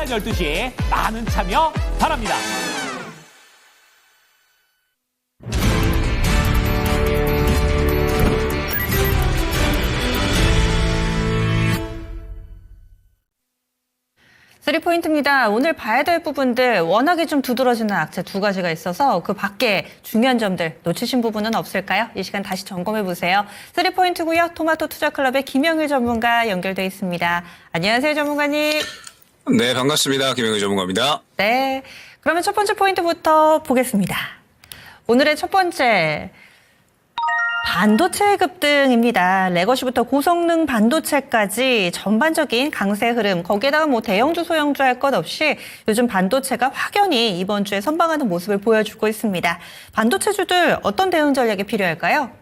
12시 많은 참여 바랍니다. 쓰리포인트입니다. 오늘 봐야 될 부분들 워낙에 좀 두드러지는 악재 두 가지가 있어서 그 밖에 중요한 점들 놓치신 부분은 없을까요? 이 시간 다시 점검해보세요. 쓰리포인트고요. 토마토 투자클럽의 김영일 전문가 연결돼 있습니다. 안녕하세요, 전문가님. 네, 반갑습니다. 김영일 전문가입니다. 네, 그러면 첫 번째 포인트부터 보겠습니다. 오늘의 첫 번째, 반도체 급등입니다. 레거시부터 고성능 반도체까지 전반적인 강세 흐름, 거기에다가 뭐 대형주, 소형주 할 것 없이 요즘 반도체가 확연히 이번 주에 선방하는 모습을 보여주고 있습니다. 반도체주들 어떤 대응 전략이 필요할까요?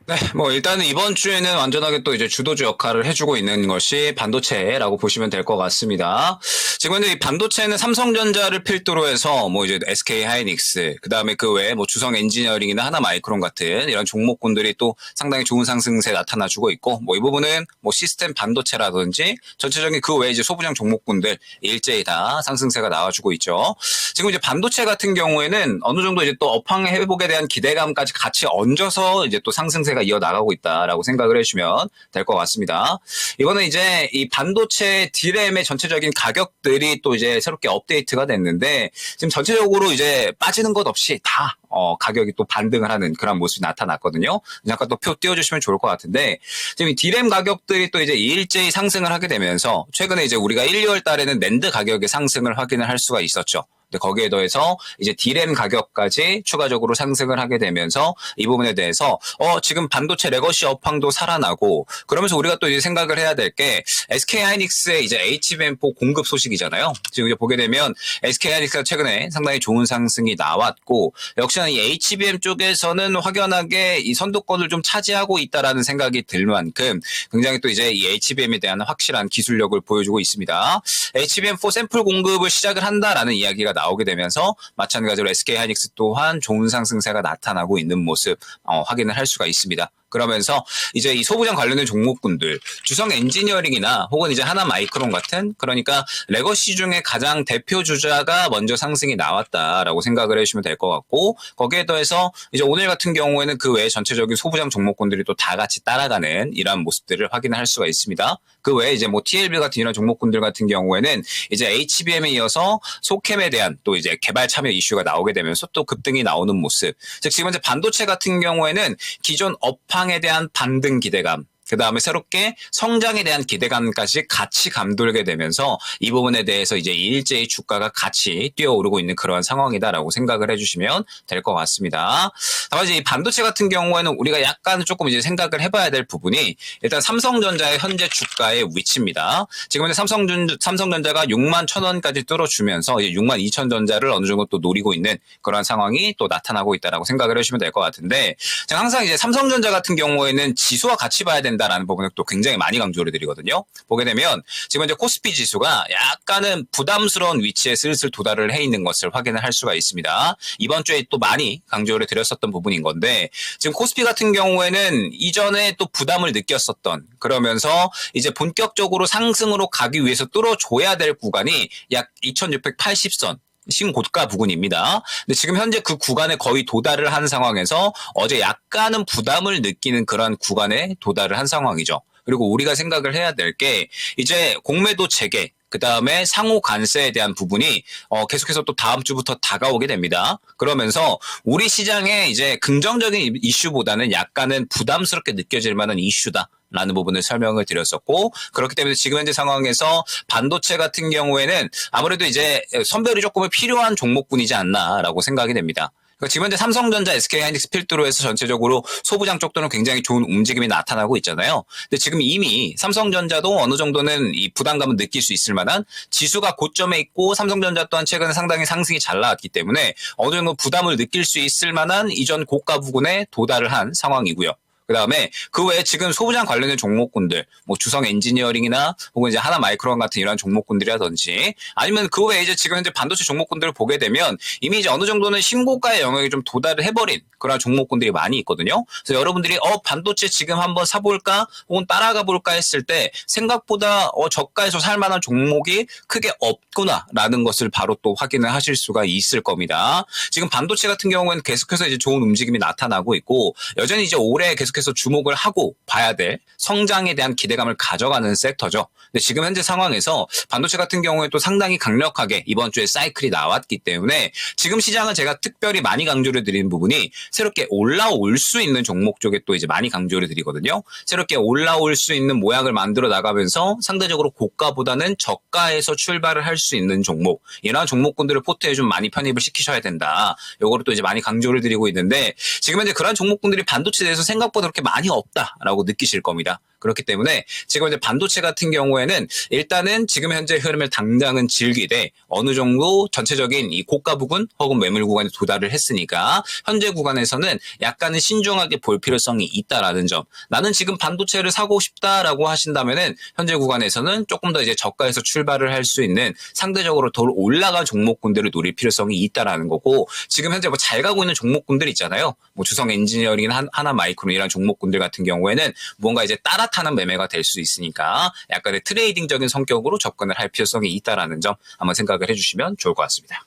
네, 뭐 일단은 이번 주에는 완전하게 또 이제 주도주 역할을 해주고 있는 것이 반도체라고 보시면 될 것 같습니다. 지금 현재 이 반도체는 삼성전자를 필두로 해서 뭐 이제 SK 하이닉스, 그 다음에 그 외에 뭐 주성 엔지니어링이나 하나마이크론 같은 이런 종목군들이 또 상당히 좋은 상승세 나타나주고 있고, 뭐 이 부분은 뭐 시스템 반도체라든지 전체적인 그 외에 이제 소부장 종목군들 일제히 다 상승세가 나와주고 있죠. 지금 이제 반도체 같은 경우에는 어느 정도 이제 또 업황 회복에 대한 기대감까지 같이 얹어서 이제 또 상승세가 이어나가고 있다라고 생각을 해주시면 될 것 같습니다. 이거는 이제 이 반도체 D램의 전체적인 가격들이 또 이제 새롭게 업데이트가 됐는데, 지금 전체적으로 이제 빠지는 것 없이 다 가격이 또 반등을 하는 그런 모습이 나타났거든요. 잠깐 또 표 띄워주시면 좋을 것 같은데, 지금 이 D램 가격들이 또 이제 일제히 상승을 하게 되면서 최근에 이제 우리가 1, 2월 달에는 낸드 가격의 상승을 확인을 할 수가 있었죠. 근데 거기에 더해서 이제 D램 가격까지 추가적으로 상승을 하게 되면서 이 부분에 대해서 지금 반도체 레거시 업황도 살아나고, 그러면서 우리가 또 이제 생각을 해야 될 게 SK 하이닉스의 이제 HBM4 공급 소식이잖아요. 지금 이제 보게 되면 SK 하이닉스가 최근에 상당히 좋은 상승이 나왔고, 역시나 이 HBM 쪽에서는 확연하게 이 선두권을 좀 차지하고 있다라는 생각이 들 만큼 굉장히 또 이제 이 HBM에 대한 확실한 기술력을 보여주고 있습니다. HBM4 샘플 공급을 시작을 한다라는 이야기가 나오게 되면서 마찬가지로 SK 하이닉스 또한 좋은 상승세가 나타나고 있는 모습 확인을 할 수가 있습니다. 그러면서 이제 이 소부장 관련된 종목군들, 주성 엔지니어링이나 혹은 이제 하나마이크론 같은, 그러니까 레거시 중에 가장 대표 주자가 먼저 상승이 나왔다라고 생각을 해주시면 될 것 같고, 거기에 더해서 이제 오늘 같은 경우에는 그 외에 전체적인 소부장 종목군들이 또 다 같이 따라가는 이러한 모습들을 확인할 수가 있습니다. 그 외에 이제 뭐 TLB 같은 이런 종목군들 같은 경우에는 이제 HBM에 이어서 소캠에 대한 또 이제 개발 참여 이슈가 나오게 되면서 또 급등이 나오는 모습. 즉 지금 현재 반도체 같은 경우에는 기존 업황에 대한 반등 기대감, 그 다음에 새롭게 성장에 대한 기대감까지 같이 감돌게 되면서 이 부분에 대해서 이제 일제히 주가가 같이 뛰어오르고 있는 그런 상황이다라고 생각을 해주시면 될 것 같습니다. 다만 이제 이 반도체 같은 경우에는 우리가 약간 조금 이제 생각을 해봐야 될 부분이 일단 삼성전자의 현재 주가의 위치입니다. 지금 현재 삼성전자가 6만 1,000원까지 뚫어주면서 이제 6만 2천 전자를 어느 정도 또 노리고 있는 그런 상황이 또 나타나고 있다라고 생각을 해주시면 될 것 같은데, 제가 항상 이제 삼성전자 같은 경우에는 지수와 같이 봐야 된다라는 부분을 또 굉장히 많이 강조를 드리거든요. 보게 되면 지금 이제 코스피 지수가 약간은 부담스러운 위치에 슬슬 도달을 해 있는 것을 확인을 할 수가 있습니다. 이번 주에 또 많이 강조를 드렸었던 부분인 건데, 지금 코스피 같은 경우에는 이전에 또 부담을 느꼈었던, 그러면서 이제 본격적으로 상승으로 가기 위해서 뚫어줘야 될 구간이 약 2680선 신고가 부근입니다. 근데 지금 현재 그 구간에 거의 도달을 한 상황에서 어제 약간은 부담을 느끼는 그런 구간에 도달을 한 상황이죠. 그리고 우리가 생각을 해야 될 게 이제 공매도 재개, 그 다음에 상호 관세에 대한 부분이 계속해서 또 다음 주부터 다가오게 됩니다. 그러면서 우리 시장에 이제 긍정적인 이슈보다는 약간은 부담스럽게 느껴질 만한 이슈다 라는 부분을 설명을 드렸었고, 그렇기 때문에 지금 현재 상황에서 반도체 같은 경우에는 아무래도 이제 선별이 조금 필요한 종목군이지 않나라고 생각이 됩니다. 그러니까 지금 현재 삼성전자, SK 하이닉스 필두로 해서 전체적으로 소부장 쪽도는 굉장히 좋은 움직임이 나타나고 있잖아요. 근데 지금 이미 삼성전자도 어느 정도는 이 부담감을 느낄 수 있을 만한 지수가 고점에 있고, 삼성전자 또한 최근에 상당히 상승이 잘 나왔기 때문에 어느 정도 부담을 느낄 수 있을 만한 이전 고가 부근에 도달을 한 상황이고요. 그다음에 그 외에 지금 소부장 관련된 종목군들, 뭐 주성 엔지니어링이나 혹은 이제 하나 마이크론 같은 이런 종목군들이라든지 아니면 그 외에 이제 지금 현재 반도체 종목군들을 보게 되면 이미 이제 어느 정도는 신고가의 영역에 좀 도달을 해버린 그런 종목군들이 많이 있거든요. 그래서 여러분들이 반도체 지금 한번 사볼까 혹은 따라가 볼까 했을 때 생각보다 저가에서 살 만한 종목이 크게 없구나라는 것을 바로 또 확인을 하실 수가 있을 겁니다. 지금 반도체 같은 경우에는 계속해서 이제 좋은 움직임이 나타나고 있고 여전히 이제 올해 계속해서 주목을 하고 봐야 될 성장에 대한 기대감을 가져가는 섹터죠. 근데 지금 현재 상황에서 반도체 같은 경우에 또 상당히 강력하게 이번 주에 사이클이 나왔기 때문에 지금 시장은 제가 특별히 많이 강조를 드리는 부분이 새롭게 올라올 수 있는 종목 쪽에 또 이제 많이 강조를 드리거든요. 새롭게 올라올 수 있는 모양을 만들어 나가면서 상대적으로 고가보다는 저가에서 출발을 할 수 있는 종목, 이러한 종목군들을 포트에 좀 많이 편입을 시키셔야 된다. 요거를 또 이제 많이 강조를 드리고 있는데 지금 현재 그런 종목군들이 반도체에 대해서 생각보다 그렇게 많이 없다라고 느끼실 겁니다. 그렇기 때문에 지금 이제 반도체 같은 경우에는 일단은 지금 현재 흐름을 당장은 즐기되 어느 정도 전체적인 이 고가 부근 혹은 매물 구간에 도달을 했으니까 현재 구간에서는 약간은 신중하게 볼 필요성이 있다라는 점. 나는 지금 반도체를 사고 싶다라고 하신다면은 현재 구간에서는 조금 더 이제 저가에서 출발을 할 수 있는 상대적으로 더 올라간 종목군들을 노릴 필요성이 있다라는 거고 지금 현재 뭐 잘 가고 있는 종목군들 있잖아요. 뭐 주성 엔지니어링, 하나 마이크론 이런 종목군들 같은 경우에는 뭔가 이제 따라타는 매매가 될 수 있으니까 약간의 트레이딩적인 성격으로 접근을 할 필요성이 있다라는 점 한번 생각을 해주시면 좋을 것 같습니다.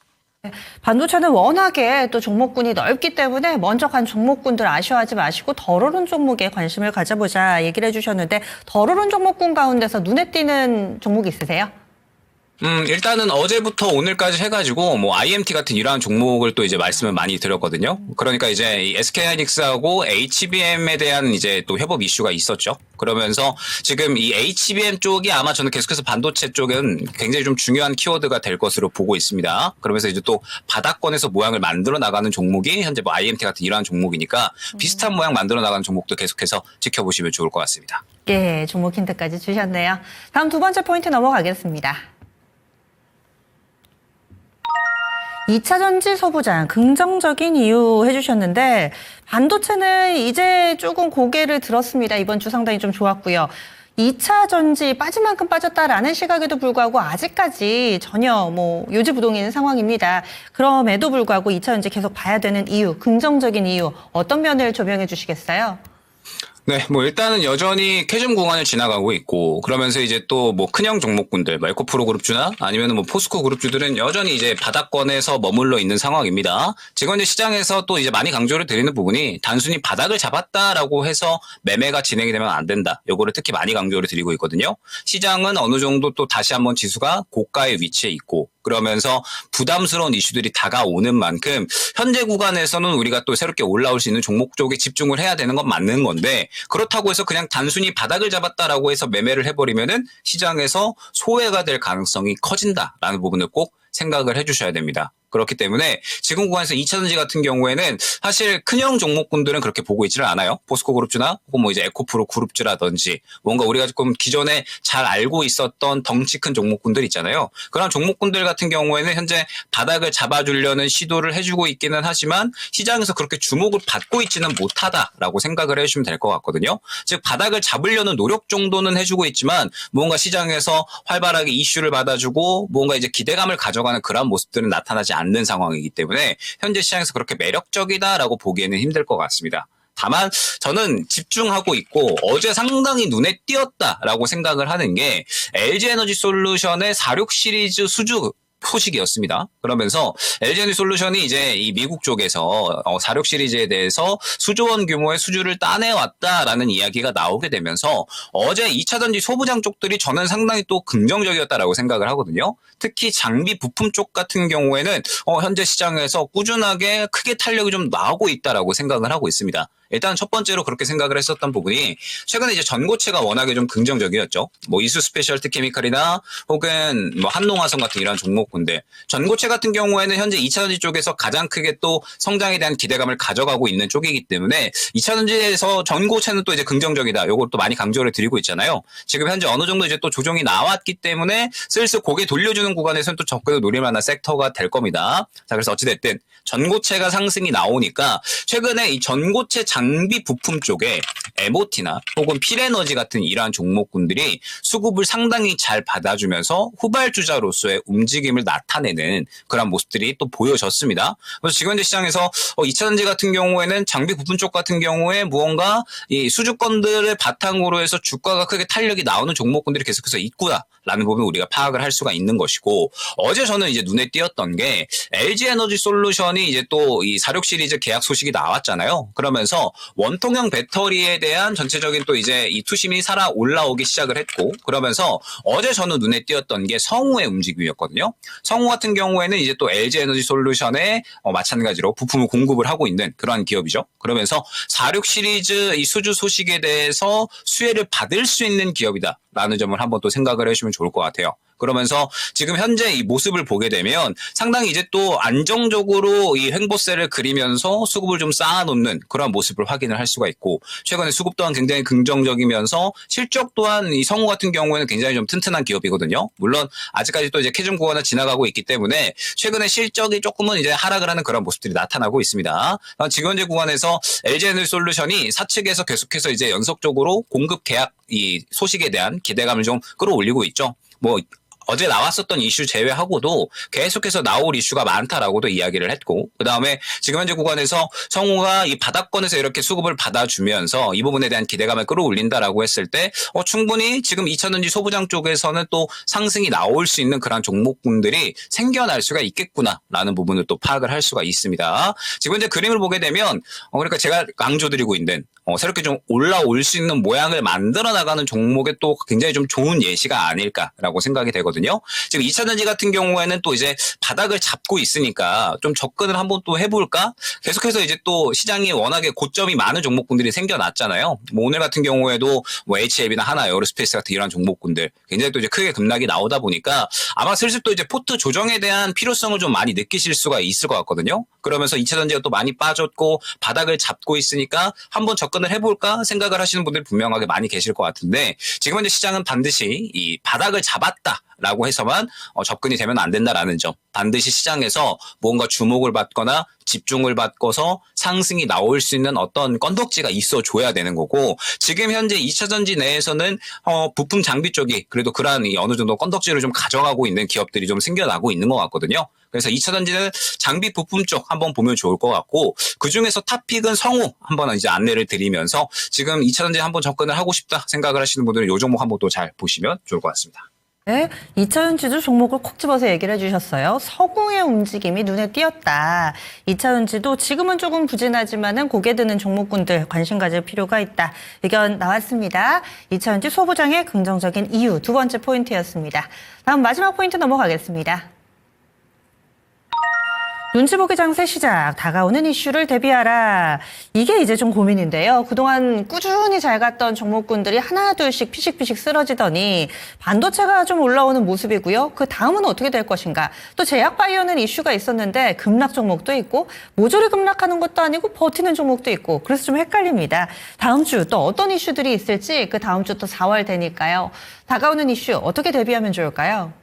반도체는 워낙에 또 종목군이 넓기 때문에 먼저 간 종목군들 아쉬워하지 마시고 덜 오른 종목에 관심을 가져보자 얘기를 해주셨는데 덜 오른 종목군 가운데서 눈에 띄는 종목이 있으세요? 일단은 어제부터 오늘까지 해가지고, 뭐, IMT 같은 이러한 종목을 또 이제 말씀을 많이 드렸거든요. 그러니까 이제 이 SK하이닉스하고 HBM에 대한 이제 또 협업 이슈가 있었죠. 그러면서 지금 이 HBM 쪽이 아마 저는 계속해서 반도체 쪽은 굉장히 좀 중요한 키워드가 될 것으로 보고 있습니다. 그러면서 이제 또 바닥권에서 모양을 만들어 나가는 종목이 현재 뭐 IMT 같은 이러한 종목이니까 비슷한 모양 만들어 나가는 종목도 계속해서 지켜보시면 좋을 것 같습니다. 예, 종목 힌트까지 주셨네요. 다음 두 번째 포인트 넘어가겠습니다. 2차전지 소부장 긍정적인 이유 해주셨는데 반도체는 이제 조금 고개를 들었습니다. 이번 주 상당히 좀 좋았고요. 2차전지 빠진 만큼 빠졌다라는 시각에도 불구하고 아직까지 전혀 뭐 요지부동인 상황입니다. 그럼에도 불구하고 2차전지 계속 봐야 되는 이유, 긍정적인 이유 어떤 면을 조명해 주시겠어요? 네, 뭐 일단은 여전히 캐즘 구간을 지나가고 있고 그러면서 이제 또 뭐 큰형 종목군들, 뭐 에코프로 그룹주나 아니면은 뭐 포스코 그룹주들은 여전히 이제 바닥권에서 머물러 있는 상황입니다. 지금 이제 시장에서 또 이제 많이 강조를 드리는 부분이 단순히 바닥을 잡았다라고 해서 매매가 진행이 되면 안 된다. 요거를 특히 많이 강조를 드리고 있거든요. 시장은 어느 정도 또 다시 한번 지수가 고가의 위치에 있고 그러면서 부담스러운 이슈들이 다가오는 만큼 현재 구간에서는 우리가 또 새롭게 올라올 수 있는 종목 쪽에 집중을 해야 되는 건 맞는 건데 그렇다고 해서 그냥 단순히 바닥을 잡았다라고 해서 매매를 해버리면은 시장에서 소외가 될 가능성이 커진다라는 부분을 꼭 생각을 해주셔야 됩니다. 그렇기 때문에 지금 구간에서 2차전지 같은 경우에는 사실 큰형 종목군들은 그렇게 보고 있지를 않아요. 포스코 그룹주나 혹은 뭐 이제 에코프로 그룹주라든지 뭔가 우리가 조금 기존에 잘 알고 있었던 덩치 큰 종목군들 있잖아요. 그런 종목군들 같은 경우에는 현재 바닥을 잡아주려는 시도를 해주고 있기는 하지만 시장에서 그렇게 주목을 받고 있지는 못하다라고 생각을 해주시면 될 것 같거든요. 즉 바닥을 잡으려는 노력 정도는 해주고 있지만 뭔가 시장에서 활발하게 이슈를 받아주고 뭔가 이제 기대감을 가져가는 그런 모습들은 나타나지 않는 상황이기 때문에 현재 시장에서 그렇게 매력적이다라고 보기에는 힘들 것 같습니다. 다만 저는 집중하고 있고 어제 상당히 눈에 띄었다라고 생각을 하는 게 LG에너지솔루션의 46 시리즈 수주 소식이었습니다. 그러면서 LG에너지솔루션이 이제 이 미국 쪽에서 46 시리즈에 대해서 수조원 규모의 수주를 따내왔다라는 이야기가 나오게 되면서 어제 2차전지 소부장 쪽들이 저는 상당히 또 긍정적이었다라고 생각을 하거든요. 특히 장비 부품 쪽 같은 경우에는 현재 시장에서 꾸준하게 크게 탄력이 좀 나오고 있다라고 생각을 하고 있습니다. 일단 첫 번째로 그렇게 생각을 했었던 부분이 최근에 이제 전고체가 워낙에 좀 긍정적이었죠. 뭐 이수 스페셜티 케미칼이나 혹은 뭐 한농화성 같은 이런 종목군데 전고체 같은 경우에는 현재 2차전지 쪽에서 가장 크게 또 성장에 대한 기대감을 가져가고 있는 쪽이기 때문에 2차전지에서 전고체는 또 이제 긍정적이다. 요걸 또 많이 강조를 드리고 있잖아요. 지금 현재 어느 정도 이제 또 조정이 나왔기 때문에 슬슬 고개 돌려주는 구간에서는 또 접근을 노릴 만한 섹터가 될 겁니다. 자, 그래서 어찌됐든 전고체가 상승이 나오니까 최근에 이 전고체 장비 부품 쪽에 MOT나 혹은 필에너지 같은 이러한 종목군들이 수급을 상당히 잘 받아주면서 후발주자로서의 움직임을 나타내는 그런 모습들이 또 보여졌습니다. 그래서 지금 현재 시장에서 2차전지 같은 경우에는 장비 부품 쪽 같은 경우에 무언가 이 수주권들을 바탕으로 해서 주가가 크게 탄력이 나오는 종목군들이 계속해서 있구나라는 부분을 우리가 파악을 할 수가 있는 것이고, 어제 저는 이제 눈에 띄었던 게 LG 에너지 솔루션이 이제 또 이 46 시리즈 계약 소식이 나왔잖아요. 그러면서 원통형 배터리에 대한 전체적인 또 이제 이 투심이 살아 올라오기 시작을 했고, 그러면서 어제 저는 눈에 띄었던 게 성우의 움직임이었거든요. 성우 같은 경우에는 이제 또 LG 에너지 솔루션에 마찬가지로 부품을 공급을 하고 있는 그러한 기업이죠. 그러면서 46 시리즈 이 수주 소식에 대해서 수혜를 받을 수 있는 기업이다라는 점을 한번 또 생각을 해주시면 좋을 것 같아요. 그러면서 지금 현재 이 모습을 보게 되면 상당히 이제 또 안정적으로 이 횡보세를 그리면서 수급을 좀 쌓아놓는 그런 모습을 확인을 할 수가 있고, 최근에 수급 또한 굉장히 긍정적이면서 실적 또한 이 성우 같은 경우에는 굉장히 좀 튼튼한 기업이거든요. 물론 아직까지 또 이제 캐즘 구간을 지나가고 있기 때문에 최근에 실적이 조금은 이제 하락을 하는 그런 모습들이 나타나고 있습니다. 지금 현재 구간에서 LG에너지솔루션이 사측에서 계속해서 이제 연속적으로 공급 계약 이 소식에 대한 기대감을 좀 끌어올리고 있죠. 어제 나왔었던 이슈 제외하고도 계속해서 나올 이슈가 많다라고도 이야기를 했고, 그 다음에 지금 현재 구간에서 성우가 이 바닥권에서 이렇게 수급을 받아주면서 이 부분에 대한 기대감을 끌어올린다라고 했을 때 충분히 지금 2차전지 소부장 쪽에서는 또 상승이 나올 수 있는 그런 종목군들이 생겨날 수가 있겠구나라는 부분을 또 파악을 할 수가 있습니다. 지금 현재 그림을 보게 되면 그러니까 제가 강조드리고 있는 새롭게 좀 올라올 수 있는 모양을 만들어 나가는 종목에 또 굉장히 좀 좋은 예시가 아닐까라고 생각이 되거든요. 지금 2차전지 같은 경우에는 또 이제 바닥을 잡고 있으니까 좀 접근을 한번 또 해볼까? 계속해서 이제 또 시장이 워낙에 고점이 많은 종목군들이 생겨났잖아요. 오늘 같은 경우에도 HLB나 하나, 에어로스페이스 같은 이런 종목군들 굉장히 또 이제 크게 급락이 나오다 보니까 아마 슬슬 또 이제 포트 조정에 대한 필요성을 좀 많이 느끼실 수가 있을 것 같거든요. 그러면서 2차전지가 또 많이 빠졌고 바닥을 잡고 있으니까 한번 접근을 해볼까 생각을 하시는 분들이 분명하게 많이 계실 것 같은데, 지금 현재 시장은 반드시 이 바닥을 잡았다라고 해서만 접근이 되면 안 된다라는 점, 반드시 시장에서 뭔가 주목을 받거나 집중을 받고서 상승이 나올 수 있는 어떤 건덕지가 있어줘야 되는 거고, 지금 현재 2차전지 내에서는 부품 장비 쪽이 그래도 그러한 어느 정도 건덕지를 좀 가져가고 있는 기업들이 좀 생겨나고 있는 것 같거든요. 그래서 2차전지는 장비 부품 쪽 한번 보면 좋을 것 같고, 그중에서 탑픽은 성우 한번 이제 안내를 드리면서 지금 2차전지 한번 접근을 하고 싶다 생각을 하시는 분들은 이 종목 한번 또 잘 보시면 좋을 것 같습니다. 네, 2차전지도 종목을 콕 집어서 얘기를 해주셨어요. 서구의 움직임이 눈에 띄었다. 2차전지도 지금은 조금 부진하지만은 고개 드는 종목군들 관심 가질 필요가 있다. 의견 나왔습니다. 2차전지 소부장의 긍정적인 이유 두 번째 포인트였습니다. 다음 마지막 포인트 넘어가겠습니다. 눈치보기 장세 시작, 다가오는 이슈를 대비하라. 이게 이제 좀 고민인데요. 그동안 꾸준히 잘 갔던 종목군들이 하나 둘씩 피식피식 쓰러지더니 반도체가 좀 올라오는 모습이고요. 그 다음은 어떻게 될 것인가. 또 제약바이오는 이슈가 있었는데 급락 종목도 있고 모조리 급락하는 것도 아니고 버티는 종목도 있고, 그래서 좀 헷갈립니다. 다음 주 또 어떤 이슈들이 있을지, 그 다음 주 또 4월 되니까요. 다가오는 이슈 어떻게 대비하면 좋을까요?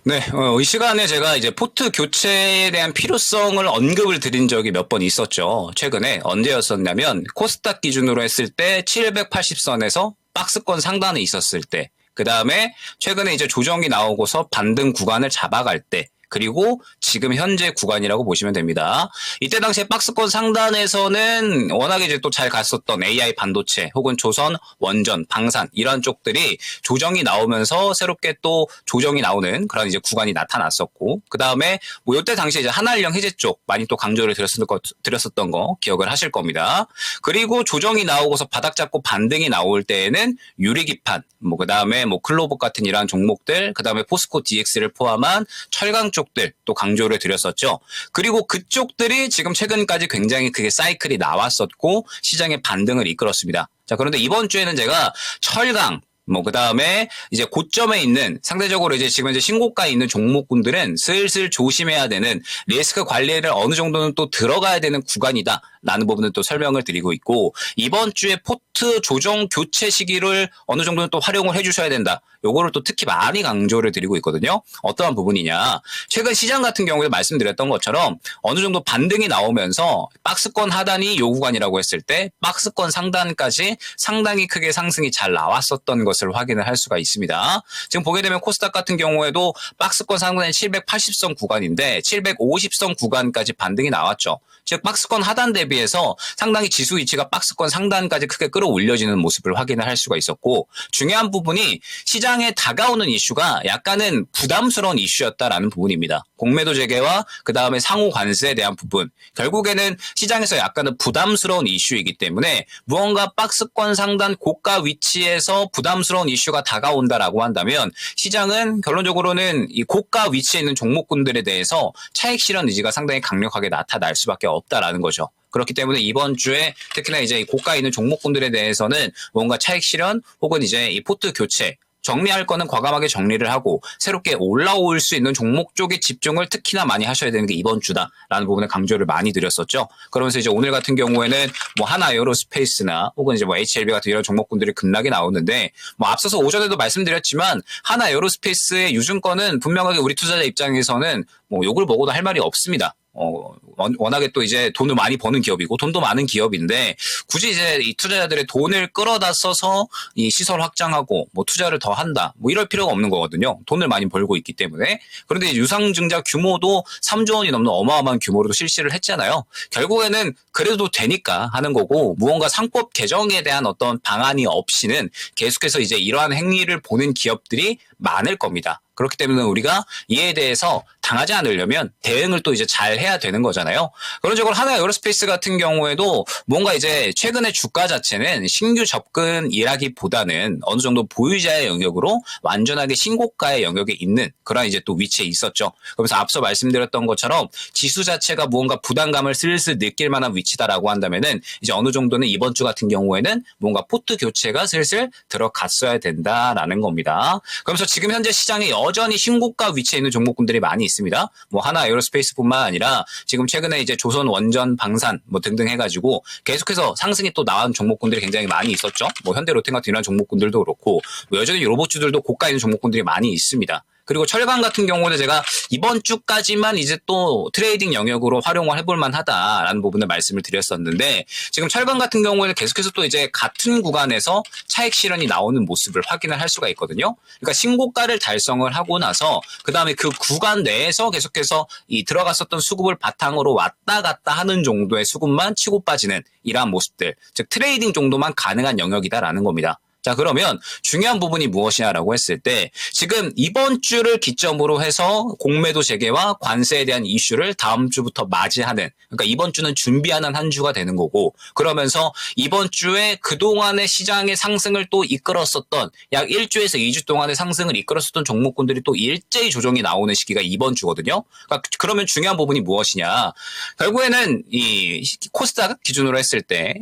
네, 이 시간에 제가 이제 포트 교체에 대한 필요성을 언급을 드린 적이 몇 번 있었죠. 최근에 언제였었냐면 코스닥 기준으로 했을 때 780선에서 박스권 상단에 있었을 때, 그 다음에 최근에 이제 조정이 나오고서 반등 구간을 잡아갈 때, 그리고 지금 현재 구간이라고 보시면 됩니다. 이때 당시에 박스권 상단에서는 워낙에 이제 또 잘 갔었던 AI 반도체 혹은 조선, 원전, 방산 이런 쪽들이 조정이 나오면서 새롭게 또 조정이 나오는 그런 이제 구간이 나타났었고, 그 다음에 이때 당시에 이제 한알령 해제 쪽 많이 또 강조를 드렸었던 거 기억을 하실 겁니다. 그리고 조정이 나오고서 바닥 잡고 반등이 나올 때에는 유리기판, 그 다음에 클로버 같은 이러한 종목들, 그 다음에 포스코 DX를 포함한 철강 쪽들 또 강조를 드렸었죠. 그리고 그쪽들이 지금 최근까지 굉장히 크게 사이클이 나왔었고 시장의 반등을 이끌었습니다. 자, 그런데 이번 주에는 제가 철강, 뭐 그다음에 이제 고점에 있는 상대적으로 이제 지금 이제 신고가에 있는 종목군들은 슬슬 조심해야 되는 리스크 관리를 어느 정도는 또 들어가야 되는 구간이다라는 부분을 또 설명을 드리고 있고 이번 주에 포트 조정 교체 시기를 어느 정도는 또 활용을 해주셔야 된다. 요거를 또 특히 많이 강조를 드리고 있거든요. 어떠한 부분이냐. 최근 시장 같은 경우에 말씀드렸던 것처럼 어느 정도 반등이 나오면서 박스권 하단이 요 구간이라고 했을 때 박스권 상단까지 상당히 크게 상승이 잘 나왔었던 것을 확인을 할 수가 있습니다. 지금 보게 되면 코스닥 같은 경우에도 박스권 상단이 780선 구간인데 750선 구간까지 반등이 나왔죠. 즉 박스권 하단 대비해서 상당히 지수 위치가 박스권 상단까지 크게 끌어올려지는 모습을 확인을 할 수가 있었고 중요한 부분이 시장에 다가오는 이슈가 약간은 부담스러운 이슈였다라는 부분입니다. 공매도 재개와 그 다음에 상호 관세에 대한 부분 결국에는 시장에서 약간은 부담스러운 이슈이기 때문에 무언가 박스권 상단 고가 위치에서 부담스러운 이슈가 다가온다라고 한다면 시장은 결론적으로는 이 고가 위치에 있는 종목군들에 대해서 차익 실현 의지가 상당히 강력하게 나타날 수밖에 없다라는 거죠. 그렇기 때문에 이번 주에 특히나 이제 고가에 있는 종목군들에 대해서는 뭔가 차익 실현 혹은 이제 이 포트 교체 정리할 거는 과감하게 정리를 하고 새롭게 올라올 수 있는 종목 쪽에 집중을 특히나 많이 하셔야 되는 게 이번 주다라는 부분에 강조를 많이 드렸었죠. 그러면서 이제 오늘 같은 경우에는 뭐 하나 에어로스페이스나 혹은 이제 뭐 HLB 같은 이런 종목군들이 급락이 나오는데 뭐 앞서서 오전에도 말씀드렸지만 하나 에어로스페이스의 유증권은 분명하게 우리 투자자 입장에서는 뭐 욕을 먹어도 할 말이 없습니다. 워낙에 또 이제 돈을 많이 버는 기업이고 돈도 많은 기업인데 굳이 이제 이 투자자들의 돈을 끌어다 써서 이 시설 확장하고 뭐 투자를 더 한다 뭐 이럴 필요가 없는 거거든요. 돈을 많이 벌고 있기 때문에. 그런데 유상증자 규모도 3조 원이 넘는 어마어마한 규모로 실시를 했잖아요. 결국에는 그래도 되니까 하는 거고 무언가 상법 개정에 대한 어떤 방안이 없이는 계속해서 이제 이러한 행위를 보는 기업들이 많을 겁니다. 그렇기 때문에 우리가 이에 대해서 당하지 않으려면 대응을 또 이제 잘 해야 되는 거잖아요. 그런 식으로 하나 에어로스페이스 같은 경우에도 뭔가 이제 최근에 주가 자체는 신규 접근이라기보다는 어느 정도 보유자의 영역으로 완전하게 신고가의 영역에 있는 그런 이제 또 위치에 있었죠. 그래서 앞서 말씀드렸던 것처럼 지수 자체가 무언가 부담감을 슬슬 느낄 만한 위치다라고 한다면은 이제 어느 정도는 이번 주 같은 경우에는 뭔가 포트 교체가 슬슬 들어갔어야 된다라는 겁니다. 그러면서 지금 현재 시장에 여전히 신고가 위치에 있는 종목군들이 많이 있습니다. 뭐 하나 에어로스페이스뿐만 아니라 지금 최근에 이제 조선 원전 방산 뭐 등등 해가지고 계속해서 상승이 또 나온 종목군들이 굉장히 많이 있었죠. 뭐 현대로템 같은 이런 종목군들도 그렇고 뭐 여전히 로봇주들도 고가 있는 종목군들이 많이 있습니다. 그리고 철강 같은 경우는 제가 이번 주까지만 이제 또 트레이딩 영역으로 활용을 해볼 만하다라는 부분을 말씀을 드렸었는데 지금 철강 같은 경우에는 계속해서 또 이제 같은 구간에서 차익 실현이 나오는 모습을 확인을 할 수가 있거든요. 그러니까 신고가를 달성을 하고 나서 그 다음에 그 구간 내에서 계속해서 이 들어갔었던 수급을 바탕으로 왔다 갔다 하는 정도의 수급만 치고 빠지는 이러한 모습들, 즉 트레이딩 정도만 가능한 영역이다라는 겁니다. 자, 그러면 중요한 부분이 무엇이냐라고 했을 때 지금 이번 주를 기점으로 해서 공매도 재개와 관세에 대한 이슈를 다음 주부터 맞이하는, 그러니까 이번 주는 준비하는 한 주가 되는 거고, 그러면서 이번 주에 그동안의 시장의 상승을 또 이끌었었던 약 1주에서 2주 동안의 상승을 이끌었었던 종목군들이 또 일제히 조정이 나오는 시기가 이번 주거든요. 그러니까 그러면 중요한 부분이 무엇이냐, 결국에는 이 코스닥 기준으로 했을 때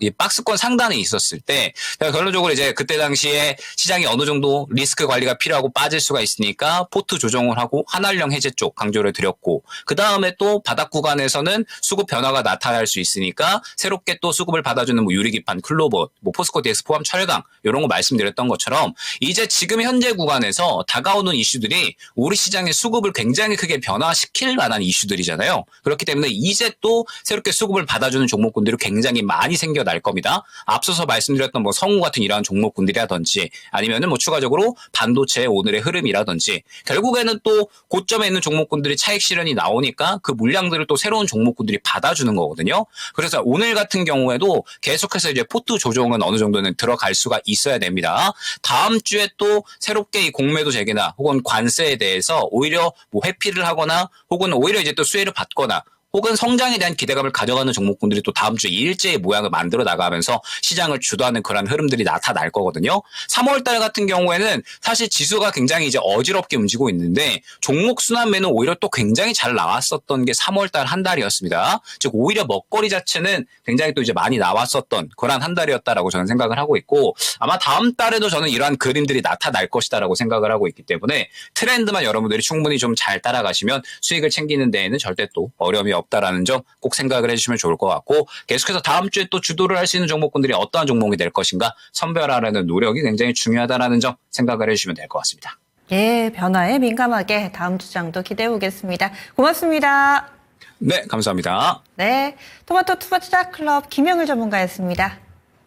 이 박스권 상단에 있었을 때 결론적으로 이제 그때 당시에 시장이 어느 정도 리스크 관리가 필요하고 빠질 수가 있으니까 포트 조정을 하고 한활령 해제 쪽 강조를 드렸고, 그 다음에 또 바닥 구간에서는 수급 변화가 나타날 수 있으니까 새롭게 또 수급을 받아주는 뭐 유리기판, 클로버, 뭐 포스코 DX 포함 철강 이런 거 말씀드렸던 것처럼 이제 지금 현재 구간에서 다가오는 이슈들이 우리 시장의 수급을 굉장히 크게 변화시킬 만한 이슈들이잖아요. 그렇기 때문에 이제 또 새롭게 수급을 받아주는 종목군들이 굉장히 많이 생겨날 겁니다. 앞서서 말씀드렸던 뭐 성우 같은 이러한 종목군들이라든지 아니면은 뭐 추가적으로 반도체의 오늘의 흐름이라든지 결국에는 또 고점에 있는 종목군들이 차익 실현이 나오니까 그 물량들을 또 새로운 종목군들이 받아주는 거거든요. 그래서 오늘 같은 경우에도 계속해서 이제 포트 조정은 어느 정도는 들어갈 수가 있어야 됩니다. 다음 주에 또 새롭게 이 공매도 재개나 혹은 관세에 대해서 오히려 뭐 회피를 하거나 혹은 오히려 이제 또 수혜를 받거나 혹은 성장에 대한 기대감을 가져가는 종목군들이 또 다음 주에 일제의 모양을 만들어 나가면서 시장을 주도하는 그런 흐름들이 나타날 거거든요. 3월 달 같은 경우에는 사실 지수가 굉장히 이제 어지럽게 움직이고 있는데 종목 순환매는 오히려 또 굉장히 잘 나왔었던 게 3월 달 한 달이었습니다. 즉 오히려 먹거리 자체는 굉장히 또 이제 많이 나왔었던 그런 한 달이었다라고 저는 생각을 하고 있고 아마 다음 달에도 저는 이러한 그림들이 나타날 것이다라고 생각을 하고 있기 때문에 트렌드만 여러분들이 충분히 좀 잘 따라가시면 수익을 챙기는 데에는 절대 또 어려움이 없다라는 점 꼭 생각을 해주시면 좋을 것 같고 계속해서 다음 주에 또 주도를 할 수 있는 종목군들이 어떠한 종목이 될 것인가 선별하라는 노력이 굉장히 중요하다라는 점 생각을 해주시면 될 것 같습니다. 예, 변화에 민감하게 다음 주장도 기대해 보겠습니다. 고맙습니다. 네, 감사합니다. 네, 토마토 투자 클럽 김영일 전문가였습니다.